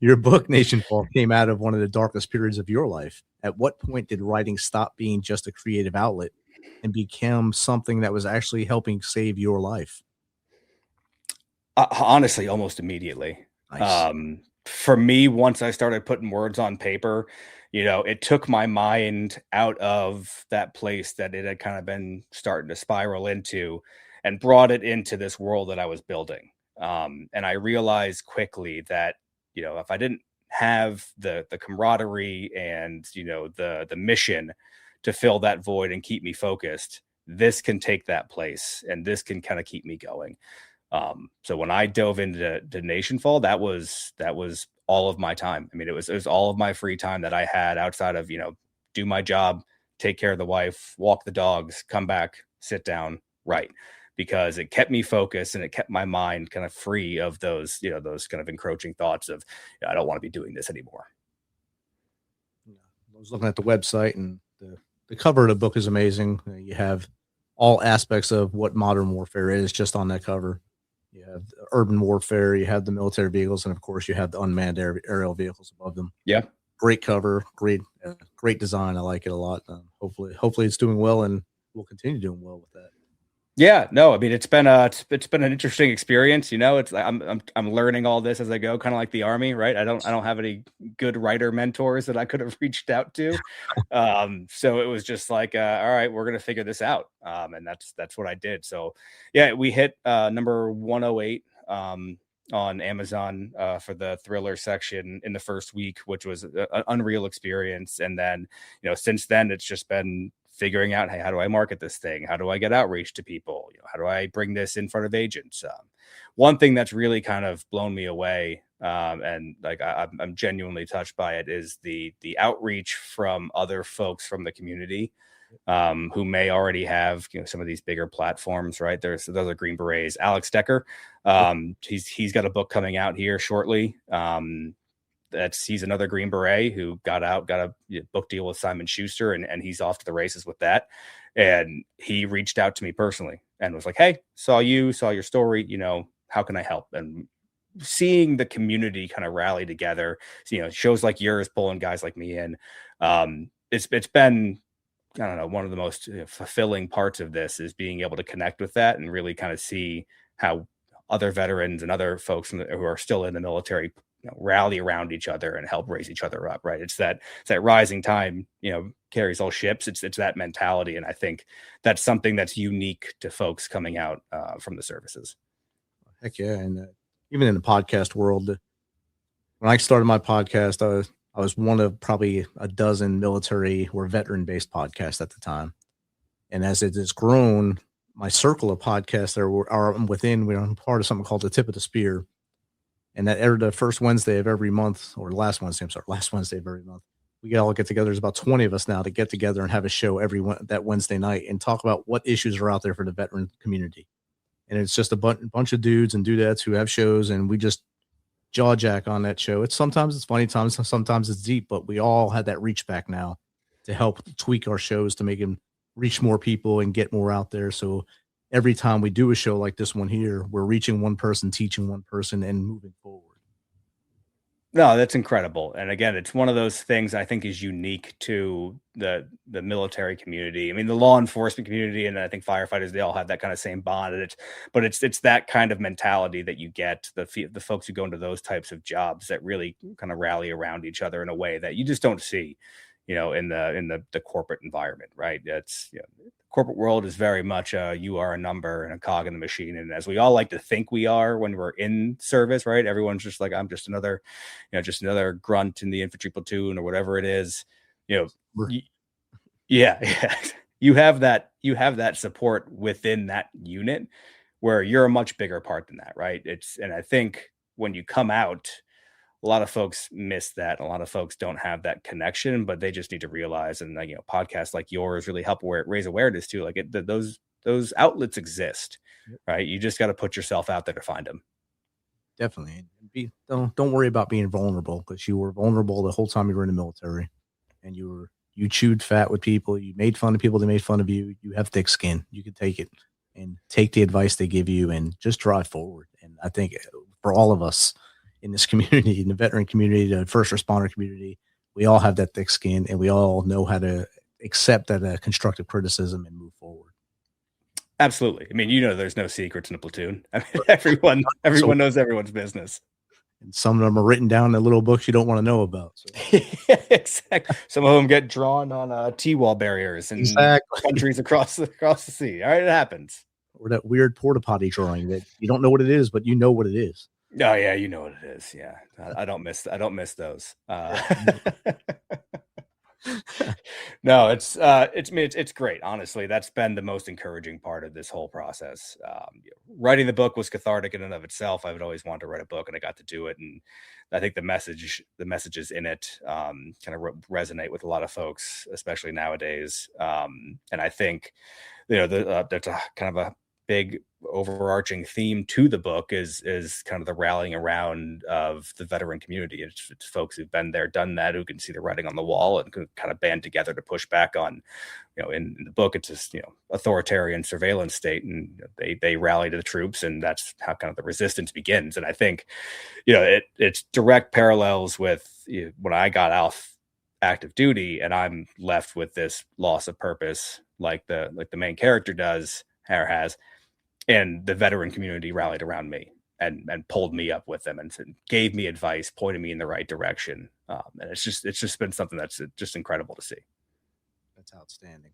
Your book, Nationfall, came out of one of the darkest periods of your life. At what point did writing stop being just a creative outlet and become something that was actually helping save your life? Honestly, almost immediately. Nice. For me, once I started putting words on paper, it took my mind out of that place that it had kind of been starting to spiral into and brought it into this world that I was building. And I realized quickly that, if I didn't have the camaraderie and, the mission to fill that void and keep me focused, this can take that place and this can kind of keep me going. So when I dove into Nationfall, that was all of my time. I mean, it was all of my free time that I had outside of, do my job, take care of the wife, walk the dogs, come back, sit down, write, because it kept me focused and it kept my mind kind of free of those, those kind of encroaching thoughts of, I don't want to be doing this anymore. I was looking at the website, and the cover of the book is amazing. You have all aspects of what modern warfare is just on that cover. You have urban warfare, you have the military vehicles, and of course you have the unmanned aerial vehicles above them. Yeah. Great cover, great design. I like it a lot. Hopefully it's doing well and we'll continue doing well with that. Yeah, no, I mean, it's been an interesting experience. It's like I'm learning all this as I go, kind of like the Army, right? I don't have any good writer mentors that I could have reached out to. So it was just like, all right, we're going to figure this out. And that's what I did. So yeah, we hit number 108 on Amazon for the thriller section in the first week, which was an unreal experience. And then, since then it's just been figuring out, hey, how do I market this thing? How do I get outreach to people? How do I bring this in front of agents? One thing that's really kind of blown me away, and like I'm genuinely touched by it, is the outreach from other folks from the community who may already have some of these bigger platforms, right? Those are Green Berets. Alex Decker, he's got a book coming out here shortly. He's another Green Beret who got a book deal with Simon Schuster, and he's off to the races with that. And he reached out to me personally and was like, hey, saw your story, how can I help? And seeing the community kind of rally together, shows like yours pulling guys like me in, it's been I don't know, one of the most fulfilling parts of this is being able to connect with that and really kind of see how other veterans and other folks who are still in the military, rally around each other and help raise each other up. Right. It's that rising tide, carries all ships. It's that mentality. And I think that's something that's unique to folks coming out from the services. Heck yeah. And even in the podcast world, when I started my podcast, I was one of probably a dozen military or veteran based podcasts at the time. And as it has grown, my circle of podcasts are within, we're part of something called the Tip of the Spear. And that the first Wednesday of every month, or last Wednesday of every month, we all get together. There's about 20 of us now to get together and have a show that Wednesday night and talk about what issues are out there for the veteran community. And it's just a bunch of dudes and dudettes who have shows, and we just jaw jack on that show. Sometimes it's funny, sometimes it's deep, but we all had that reach back now to help tweak our shows to make them reach more people and get more out there. So every time we do a show like this one here, we're reaching one person, teaching one person, and moving forward. No, that's incredible. And again, it's one of those things I think is unique to the military community. I mean, the law enforcement community, and I think firefighters, they all have that kind of same bond. And it's that kind of mentality that you get, the folks who go into those types of jobs that really kind of rally around each other in a way that you just don't see, in the corporate environment, right? It's, corporate world is very much you are a number and a cog in the machine. And as we all like to think we are when we're in service, right? Everyone's just like, I'm just another grunt in the infantry platoon or whatever it is. Yeah. You have that support within that unit where you're a much bigger part than that, right? And I think when you come out, a lot of folks miss that. A lot of folks don't have that connection, but they just need to realize, and podcasts like yours really help raise awareness too. Like those outlets exist, right? You just got to put yourself out there to find them. Definitely. Don't worry about being vulnerable, because you were vulnerable the whole time you were in the military, and you chewed fat with people. You made fun of people. They made fun of you. You have thick skin. You can take it and take the advice they give you and just drive forward. And I think for all of us in this community, in the veteran community, the first responder community, we all have that thick skin, and we all know how to accept that constructive criticism and move forward. Absolutely. I mean, there's no secrets in a platoon. I mean, everyone knows everyone's business. And some of them are written down in little books you don't want to know about. So. Yeah, exactly. Some of them get drawn on T-wall barriers in countries across the sea. All right, it happens. Or that weird porta potty drawing that you don't know what it is, but you know what it is. Oh yeah, you know what it is. Yeah, I don't miss those. No, it's great. Honestly, that's been the most encouraging part of this whole process. Writing the book was cathartic in and of itself. I would always want to write a book, and I got to do it. And I think the messages in it kind of resonate with a lot of folks, especially nowadays. And I think that's a kind of a big overarching theme to the book is kind of the rallying around of the veteran community. It's folks who've been there, done that, who can see the writing on the wall and can kind of band together to push back on, in the book, it's this, authoritarian surveillance state, and they rally to the troops, and that's how kind of the resistance begins. And I think, it's direct parallels with when I got off active duty and I'm left with this loss of purpose, like the main character does or has. And the veteran community rallied around me and pulled me up with them and gave me advice, pointed me in the right direction. And it's just been something that's just incredible to see. That's outstanding.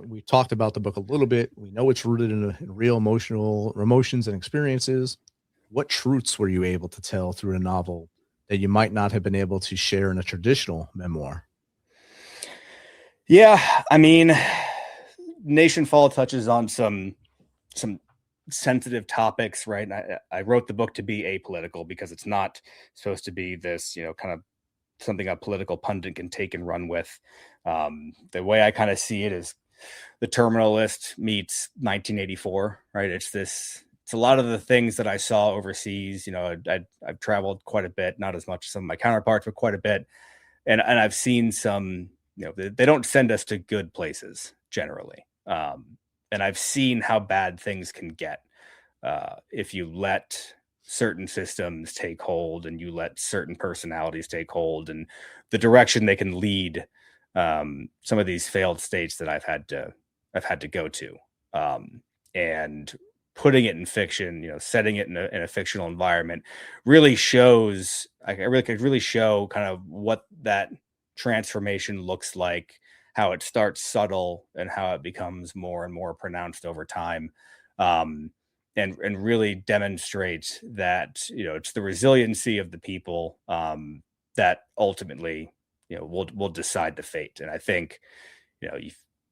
We talked about the book a little bit. We know it's rooted in real emotions and experiences. What truths were you able to tell through a novel that you might not have been able to share in a traditional memoir? Yeah, I mean, Nation Fall touches on some sensitive topics, right? And I wrote the book to be apolitical because it's not supposed to be this, kind of something a political pundit can take and run with. The way I kind of see it is the Terminal List meets 1984, right? It's a lot of the things that I saw overseas. I've traveled quite a bit, not as much as some of my counterparts, but quite a bit. And I've seen some, they don't send us to good places generally. And I've seen how bad things can get if you let certain systems take hold and you let certain personalities take hold, and the direction they can lead some of these failed states that I've had to go to, and putting it in fiction, setting it in a fictional environment really shows, I really could really show kind of what that transformation looks like, how it starts subtle and how it becomes more and more pronounced over time. And really demonstrate that, it's the resiliency of the people, that ultimately, will decide the fate. And I think,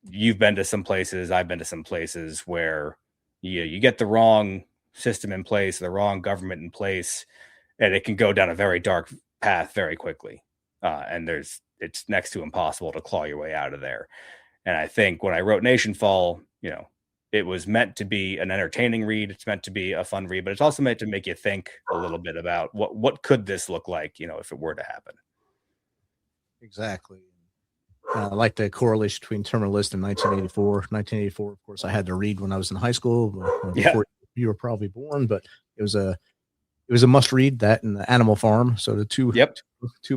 you've been to some places, I've been to some places where you get the wrong system in place, the wrong government in place, and it can go down a very dark path very quickly. And it's next to impossible to claw your way out of there. And I think when I wrote Nationfall, it was meant to be an entertaining read. It's meant to be a fun read, but it's also meant to make you think a little bit about what could this look like, if it were to happen. Exactly. I like the correlation between Terminal List and 1984. 1984, of course, I had to read when I was in high school, before you were probably born, but it was a must read, that and the Animal Farm. So the two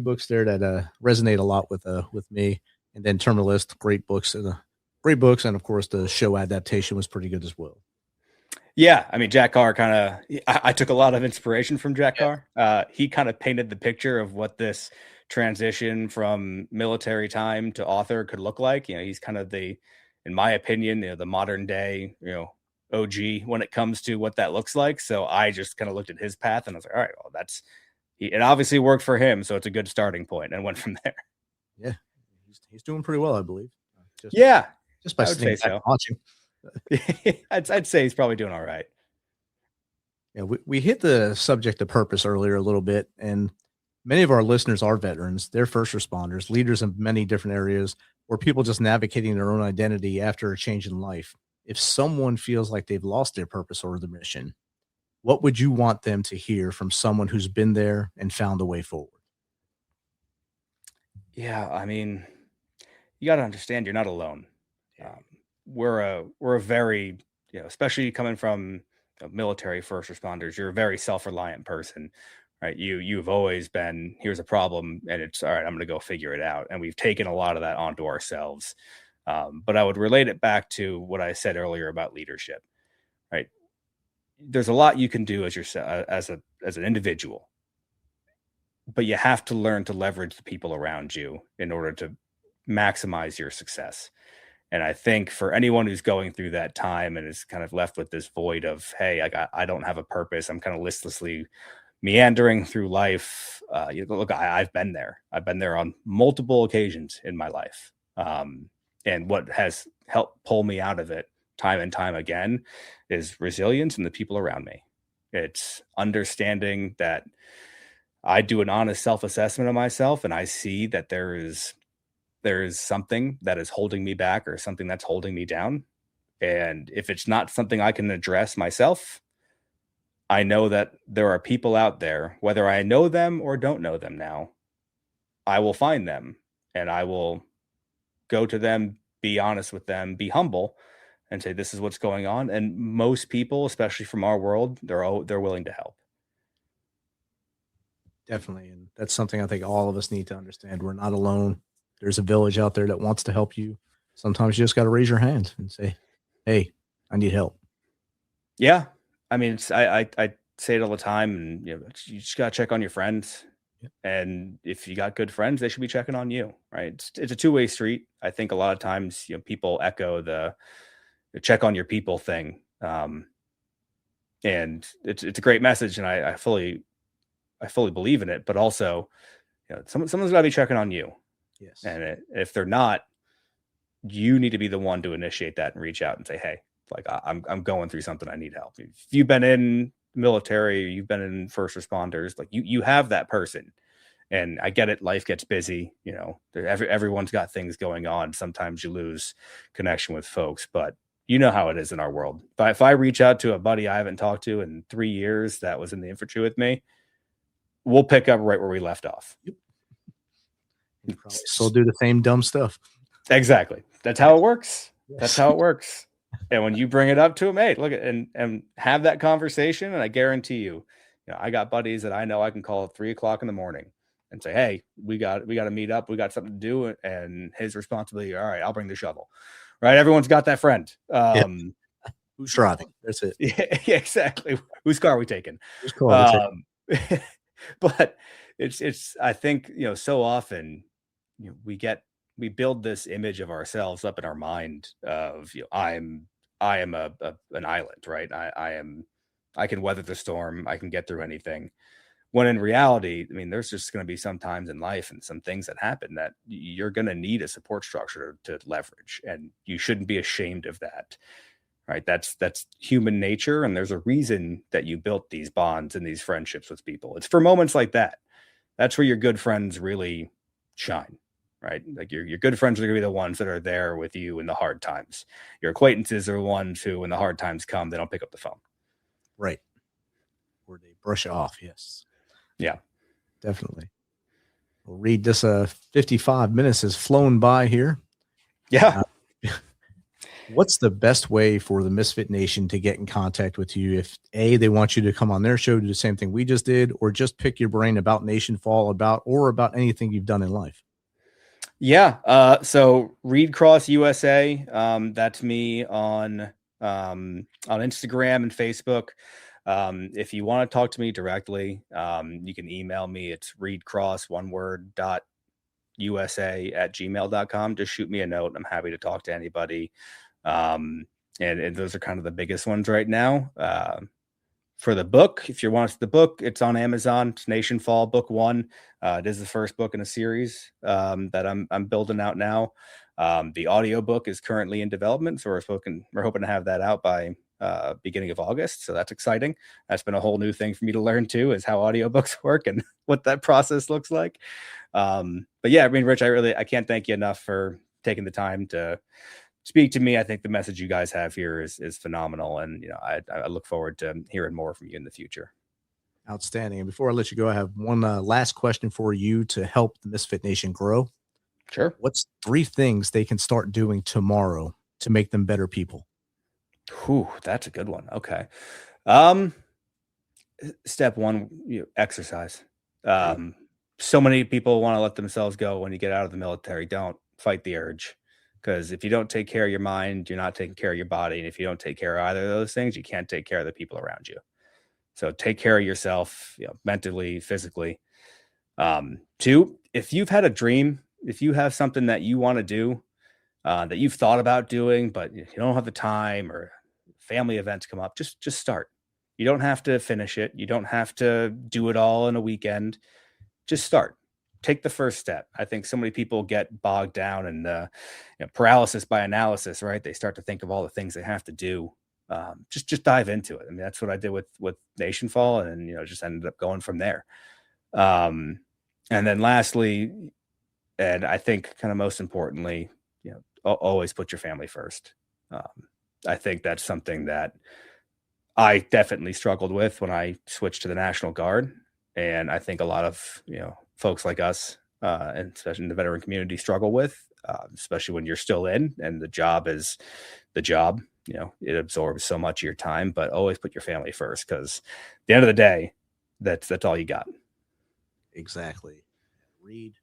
books there that resonate a lot with me. And then Terminal List, great books, and of course the show adaptation was pretty good as well. Yeah, I mean, Jack Carr I took a lot of inspiration from Jack Carr. He kind of painted the picture of what this transition from military time to author could look like. He's kind of in my opinion, the modern day, OG when it comes to what that looks like. So I just kind of looked at his path and I was like, all right, well, it obviously worked for him. So it's a good starting point, and went from there. Yeah. He's doing pretty well, I believe. Just by sitting back and watching. I'd say he's probably doing all right. Yeah, we hit the subject of purpose earlier a little bit, and many of our listeners are veterans. They're first responders, leaders in many different areas, or people just navigating their own identity after a change in life. If someone feels like they've lost their purpose or the mission, what would you want them to hear from someone who's been there and found a way forward? Yeah, I mean, you got to understand you're not alone. We're a very, especially coming from military first responders, you're a very self-reliant person, right? You've always been, here's a problem and it's all right, I'm going to go figure it out. And we've taken a lot of that onto ourselves. But I would relate it back to what I said earlier about leadership, right? There's a lot you can do as an individual, but you have to learn to leverage the people around you in order to maximize your success. And I think for anyone who's going through that time and is kind of left with this void of, hey, I don't have a purpose, I'm kind of listlessly meandering through life. Look, I've been there. I've been there on multiple occasions in my life. And what has helped pull me out of it time and time again is resilience and the people around me. It's understanding that I do an honest self-assessment of myself and I see that there is something that is holding me back or something that's holding me down. And if it's not something I can address myself, I know that there are people out there, whether I know them or don't know them now, I will find them and I will go to them, be honest with them, be humble and say, this is what's going on. And most people, especially from our world, they're willing to help. Definitely. And that's something I think all of us need to understand. We're not alone. There's a village out there that wants to help you. Sometimes you just got to raise your hand and say, hey, I need help. Yeah. I mean, I say it all the time, and you just got to check on your friends. Yep. And if you got good friends, they should be checking on you, right? It's a two-way street. I think a lot of times, people echo the check on your people thing. And it's a great message. And I fully believe in it, but also, someone's got to be checking on you. Yes. And if they're not, you need to be the one to initiate that and reach out and say, hey, like I'm going through something. I need help. If you've been in military, you've been in first responders, like you have that person. And I get it. Life gets busy. Everyone's got things going on. Sometimes you lose connection with folks, but you know how it is in our world. But if I reach out to a buddy I haven't talked to in 3 years that was in the infantry with me, we'll pick up right where we left off. Yep. You probably still do the same dumb stuff. Exactly. That's how it works. Yes. That's how it works. And when you bring it up to them, hey, look at and have that conversation, and I guarantee you, I got buddies that I know I can call at 3:00 in the morning, and say, hey, we got to meet up. We got something to do. And his responsibility, all right, I'll bring the shovel. Right. Everyone's got that friend. Who's driving? That's it. Yeah, exactly. Whose car are we taking? Whose car are we taking? But it's, I think, so often we build this image of ourselves up in our mind of, I am an island, right? I can weather the storm. I can get through anything. When in reality, I mean, there's just going to be some times in life and some things that happen that you're going to need a support structure to leverage, and you shouldn't be ashamed of that, right? That's human nature, and there's a reason that you built these bonds and these friendships with people. It's for moments like that. That's where your good friends really shine, right? Like your good friends are going to be the ones that are there with you in the hard times. Your acquaintances are the ones who, when the hard times come, they don't pick up the phone. Right. Or they brush it off. Yes. Yeah, definitely. We'll read this. 55 minutes has flown by here. Yeah. What's the best way for the Misfit Nation to get in contact with you? If they want you to come on their show, do the same thing we just did, or just pick your brain about Nationfall, about anything you've done in life? Yeah. So Reid Cross USA. That's me on Instagram and Facebook. If you want to talk to me directly, you can email me. It's reidcross, one word, .usa@gmail.com. Just shoot me a note. I'm happy to talk to anybody. And those are kind of the biggest ones right now. For the book, if you want the book, it's on Amazon. It's Nationfall Book 1. It is the first book in a series that I'm building out now. The audiobook is currently in development, so we're hoping to have that out by beginning of August. So that's exciting. That's been a whole new thing for me to learn too, is how audiobooks work and what that process looks like. But yeah, I mean, Rich, I can't thank you enough for taking the time to speak to me. I think the message you guys have here is phenomenal. And, I look forward to hearing more from you in the future. Outstanding. And before I let you go, I have one last question for you to help the Misfit Nation grow. Sure. What's 3 things they can start doing tomorrow to make them better people? Whew, that's a good one. Okay. Step 1, exercise. So many people want to let themselves go when you get out of the military. Don't fight the urge, because if you don't take care of your mind, you're not taking care of your body. And if you don't take care of either of those things, you can't take care of the people around you. So take care of yourself, mentally, physically. 2, if you've had a dream, if you have something that you want to do, that you've thought about doing, but you don't have the time, or family events come up, just start. You don't have to finish it. You don't have to do it all in a weekend. Just start. Take the first step. I think so many people get bogged down in paralysis by analysis, right? They start to think of all the things they have to do. Just dive into it. I mean, that's what I did with Nationfall, and just ended up going from there. And then lastly, and I think kind of most importantly, always put your family first. I think that's something that I definitely struggled with when I switched to the National Guard. And I think a lot of, folks like us, and especially in the veteran community, struggle with, especially when you're still in and the job is the job. It absorbs so much of your time, but always put your family first, because at the end of the day, that's all you got. Exactly. Reid,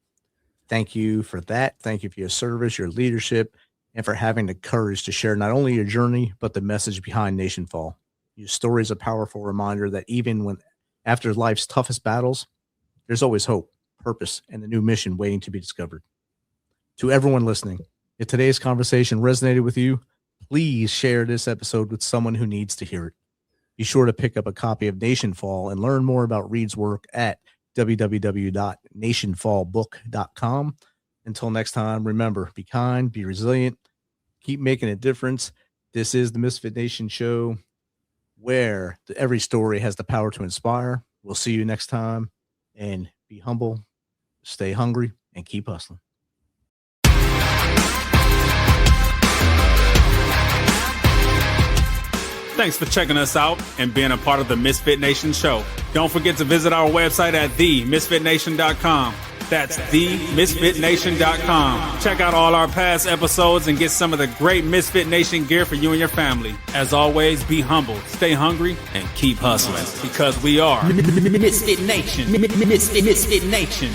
thank you for that. Thank you for your service, your leadership, and for having the courage to share not only your journey, but the message behind Nationfall. Your story is a powerful reminder that even after life's toughest battles, there's always hope, purpose, and a new mission waiting to be discovered. To everyone listening, if today's conversation resonated with you, please share this episode with someone who needs to hear it. Be sure to pick up a copy of Nationfall and learn more about Reid's work at www.nationfallbook.com. Until next time, remember, be kind, be resilient, keep making a difference. This is the Misfit Nation Show, where every story has the power to inspire. We'll see you next time, and be humble, stay hungry, and keep hustling. Thanks for checking us out and being a part of the Misfit Nation Show. Don't forget to visit our website at themisfitnation.com. That's themisfitnation.com. Check out all our past episodes and get some of the great Misfit Nation gear for you and your family. As always, be humble, stay hungry, and keep hustling because we are Misfit Nation. Misfit Nation.